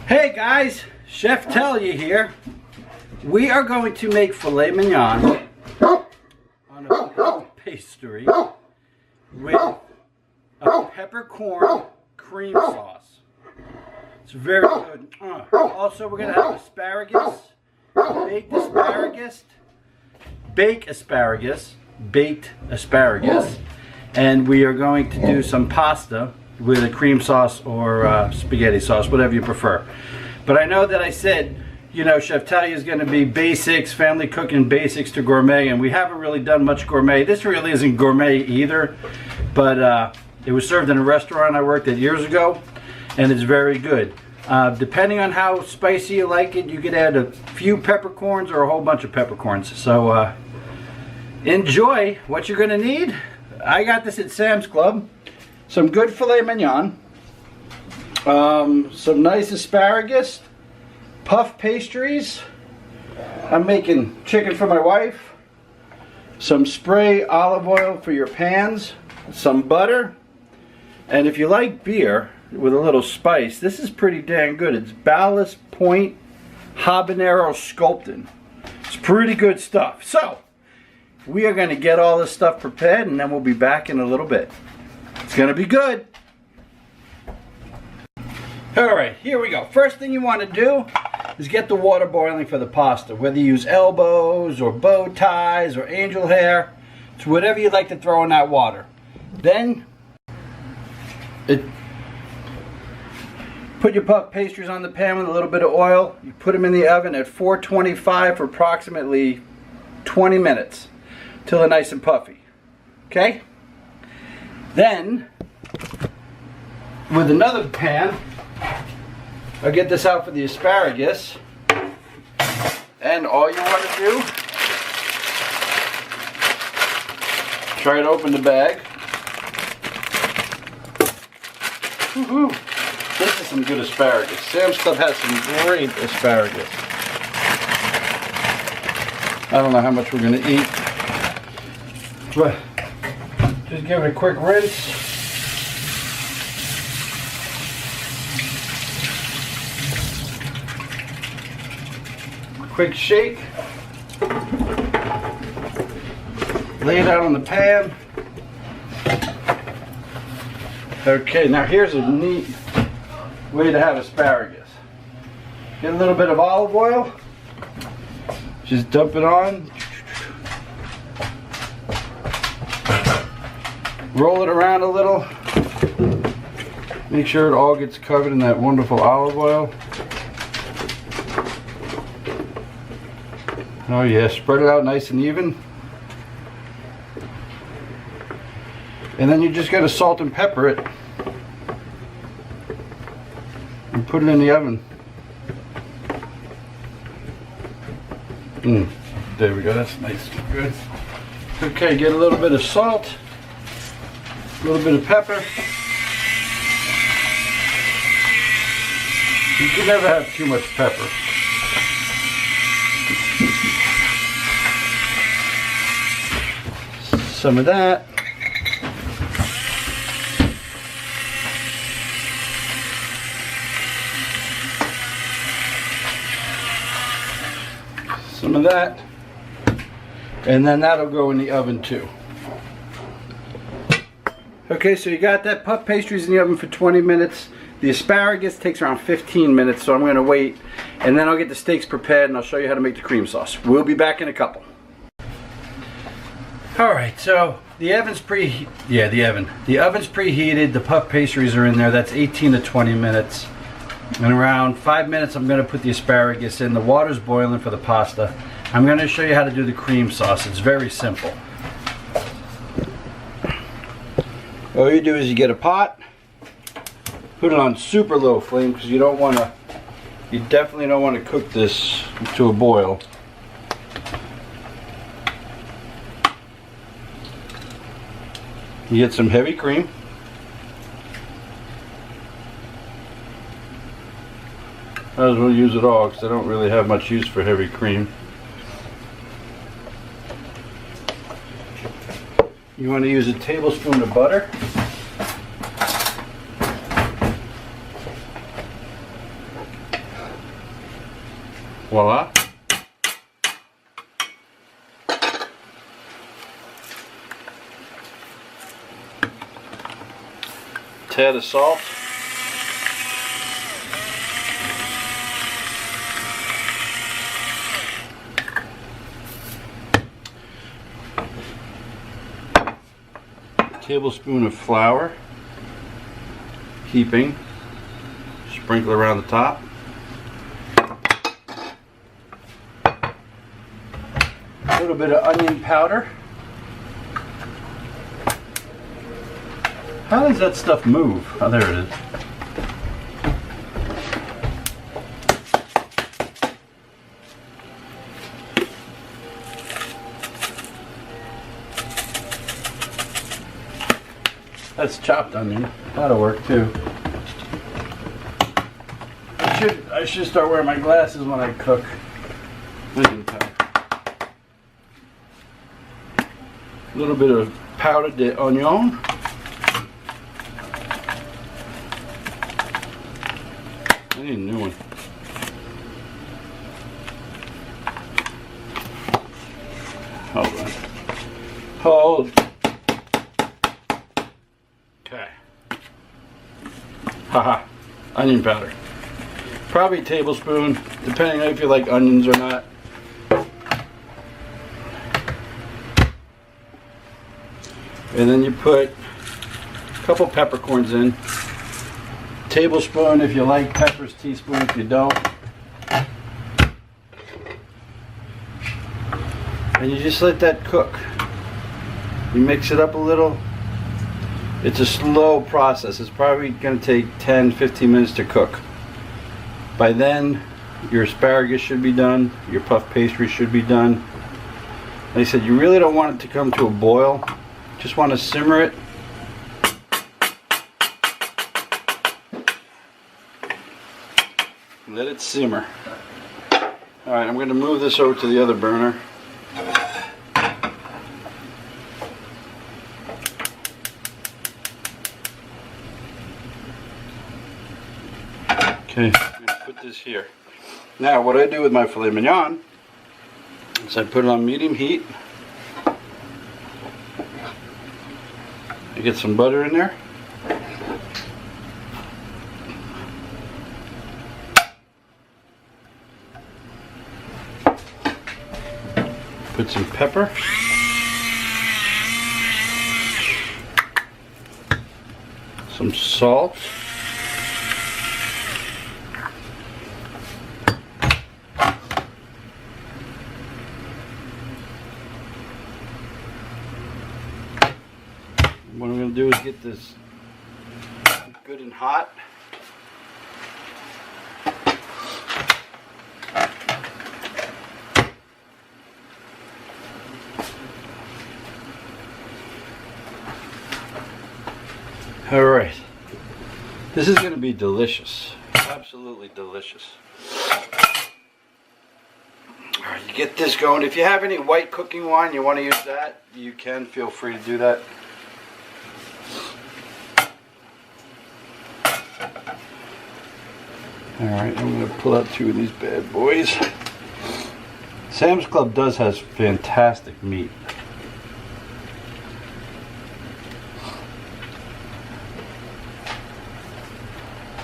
Hey guys, Chef Tellia here. We are going to make filet mignon on a pastry with a peppercorn cream sauce. It's very good. Also, we're going to have asparagus, baked asparagus, and we are going to do some pasta with a cream sauce or spaghetti sauce, whatever you prefer. But I know that I said, you know, Chef Tellia is going to be basics, family cooking basics to gourmet, and we haven't really done much gourmet. This really isn't gourmet either, but it was served in a restaurant I worked at years ago, and it's very good. Depending on how spicy you like it, you could add a few peppercorns or a whole bunch of peppercorns. So enjoy what you're going to need. I got this at Sam's Club. Some good filet mignon, some nice asparagus, puff pastries. I'm making chicken for my wife, some spray olive oil for your pans, some butter, and if you like beer with a little spice, this is pretty dang good. It's Ballast Point Habanero Sculpted. It's pretty good stuff. So we are going to get all this stuff prepared, and then we'll be back in a little bit. It's going to be good. Alright, here we go. First thing you want to do is get the water boiling for the pasta. Whether you use elbows or bow ties or angel hair, it's whatever you like to throw in that water. Then put your puff pastries on the pan with a little bit of oil. You put them in the oven at 425 for approximately 20 minutes till they're nice and puffy. Okay? Then, with another pan, I'll get this out for the asparagus. And all you want to do, try to open the bag. Woohoo! This is some good asparagus. Sam's Club has some great asparagus. I don't know how much we're going to eat, but just give it a quick rinse. Quick shake. Lay it out on the pan. Okay, now here's a neat way to have asparagus. Get a little bit of olive oil. Just dump it on. Roll it around a little. Make sure it all gets covered in that wonderful olive oil. Oh yeah, spread it out nice and even. And then you just gotta salt and pepper it. And put it in the oven. There we go, that's nice and good. Okay, get a little bit of salt. A little bit of pepper. You can never have too much pepper. Some of that. Some of that. And then that'll go in the oven too. Okay, so you got that puff pastries in the oven for 20 minutes. The asparagus takes around 15 minutes, so I'm going to wait. And then I'll get the steaks prepared and I'll show you how to make the cream sauce. We'll be back in a couple. Alright, so the oven's preheated. Yeah, the oven's preheated. The puff pastries are in there. That's 18 to 20 minutes. In around 5 minutes, I'm going to put the asparagus in. The water's boiling for the pasta. I'm going to show you how to do the cream sauce. It's very simple. All you do is you get a pot, put it on super low flame because you definitely don't want to cook this to a boil. You get some heavy cream. Might as well use it all because I don't really have much use for heavy cream. You want to use a tablespoon of butter. Voila. Tad of salt. Tablespoon of flour, heaping, sprinkle around the top. A little bit of onion powder. How does that stuff move? Oh, there it is. That's chopped onion. That'll work too. I should start wearing my glasses when I cook. Onion powder. A little bit of powder de onion. I need a new one. Hold on. Hold. Okay. Haha. Onion powder. Probably a tablespoon, depending on if you like onions or not. And then you put a couple peppercorns in. Tablespoon if you like peppers, teaspoon if you don't. And you just let that cook. You mix it up a little. It's a slow process. It's probably going to take 10-15 minutes to cook. By then, your asparagus should be done. Your puff pastry should be done. Like I said, you really don't want it to come to a boil. Just want to simmer it. Let it simmer. Alright, I'm going to move this over to the other burner. Okay, I'm going to put this here. Now, what I do with my filet mignon is I put it on medium heat. I get some butter in there. Put some pepper. Some salt. What I'm going to do is get this good and hot. Alright, this is going to be delicious, absolutely delicious. Alright, you get this going. If you have any white cooking wine, you want to use that, you can, feel free to do that. Alright, I'm going to pull out two of these bad boys. Sam's Club does has fantastic meat.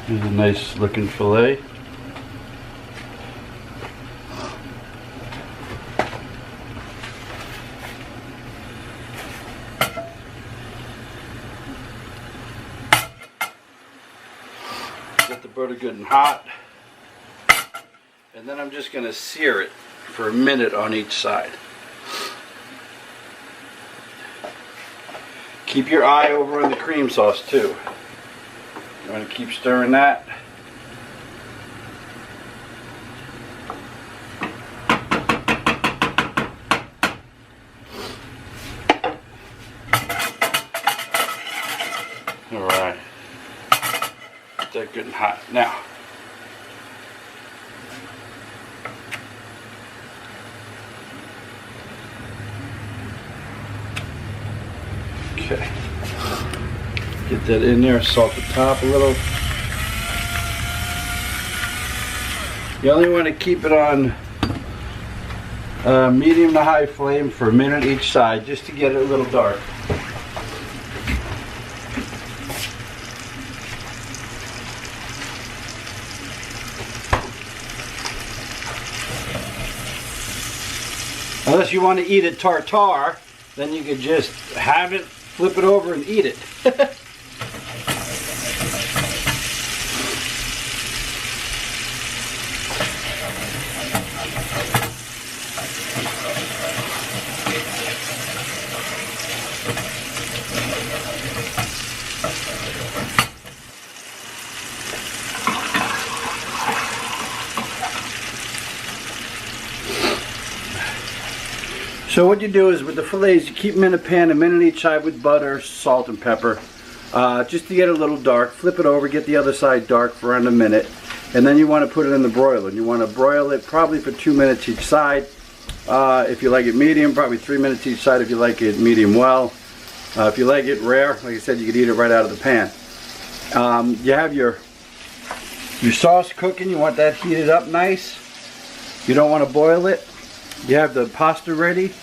Here's a nice looking filet. Get the butter good and hot. And then I'm just going to sear it for a minute on each side. Keep your eye over on the cream sauce too. You want to keep stirring that. Alright. Get that good and hot. Now, okay. Get that in there, salt the top a little. You only want to keep it on medium to high flame for a minute each side, just to get it a little dark. Unless you want to eat it tartare, then you could just have it, flip it over and eat it. So what you do is with the fillets, you keep them in a pan a minute each side with butter, salt, and pepper, just to get it a little dark. Flip it over, get the other side dark for around a minute, and then you want to put it in the broiler. And you want to broil it probably for 2 minutes each side. If you like it medium, probably 3 minutes each side if you like it medium well. If you like it rare, like I said, you could eat it right out of the pan. You have your sauce cooking. You want that heated up nice. You don't want to boil it. You have the pasta ready.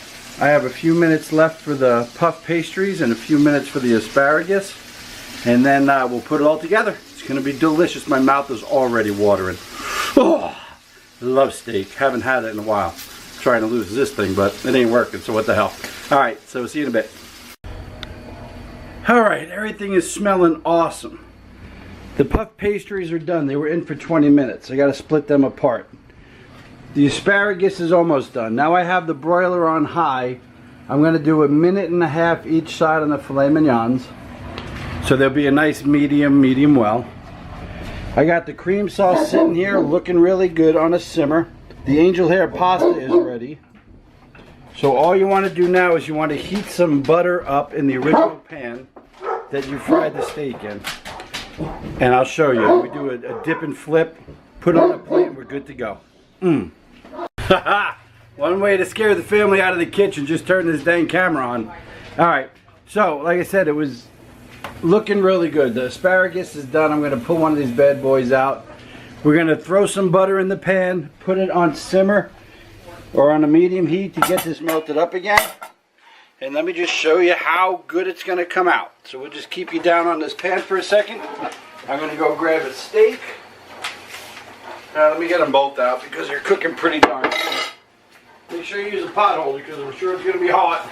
I have a few minutes left for the puff pastries and a few minutes for the asparagus. And then we'll put it all together. It's going to be delicious. My mouth is already watering. Oh, I love steak. Haven't had it in a while. I'm trying to lose this thing, but it ain't working, so what the hell. Alright, so see you in a bit. Alright, everything is smelling awesome. The puff pastries are done. They were in for 20 minutes. I got to split them apart. The asparagus is almost done. Now I have the broiler on high. I'm going to do 1.5 minutes each side on the filet mignons. So there'll be a nice medium well. I got the cream sauce sitting here looking really good on a simmer. The angel hair pasta is ready. So all you want to do now is you want to heat some butter up in the original pan that you fried the steak in. And I'll show you. We do a dip and flip, put it on a plate, and we're good to go. One way to scare the family out of the kitchen, just turn this dang camera on. Alright, so like I said, it was looking really good. The asparagus is done. I'm going to pull one of these bad boys out. We're going to throw some butter in the pan, put it on simmer or on a medium heat to get this melted up again. And let me just show you how good it's going to come out. So we'll just keep you down on this pan for a second. I'm going to go grab a steak. Let me get them both out because they're cooking pretty darn. Make sure you use a pot holder because I'm sure it's going to be hot.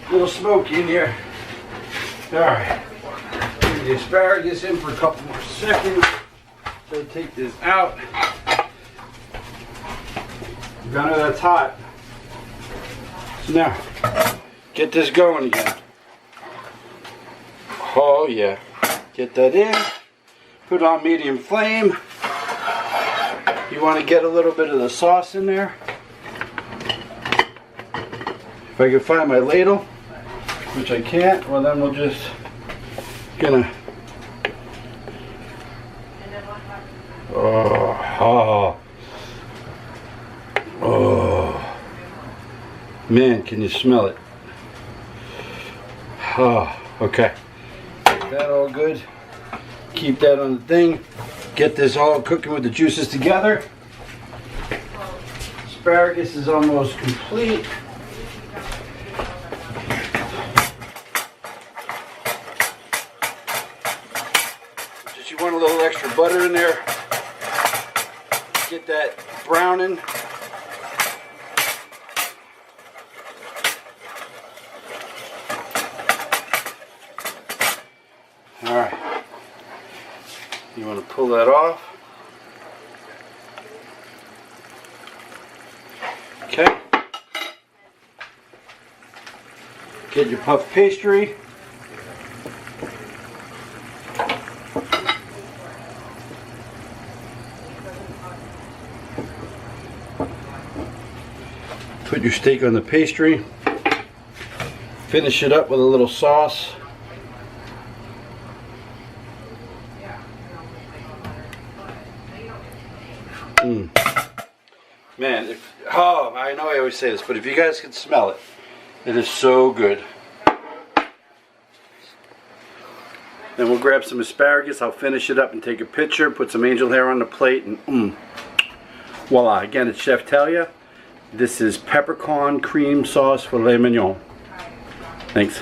A little smoky in here. Alright. Leave the asparagus in for a couple more seconds. So take this out. Gunner, that's hot. So now, get this going again. Oh yeah. Get that in. Put it on medium flame. You want to get a little bit of the sauce in there. If I can find my ladle, which I can't, well then we'll just gonna. Oh, man, can you smell it? Oh, okay. Get that all good. Keep that on the thing. Get this all cooking with the juices together. Asparagus is almost complete. Just you want a little extra butter in there. Get that browning. All right. You want to pull that off. Okay. Get your puff pastry. Put your steak on the pastry. Finish it up with a little sauce. Man, I know I always say this, but if you guys can smell it, it is so good. Then we'll grab some asparagus. I'll finish it up and take a picture, put some angel hair on the plate, and Voila, again, it's CHEFTELLYA. This is peppercorn cream sauce filet mignon. Thanks.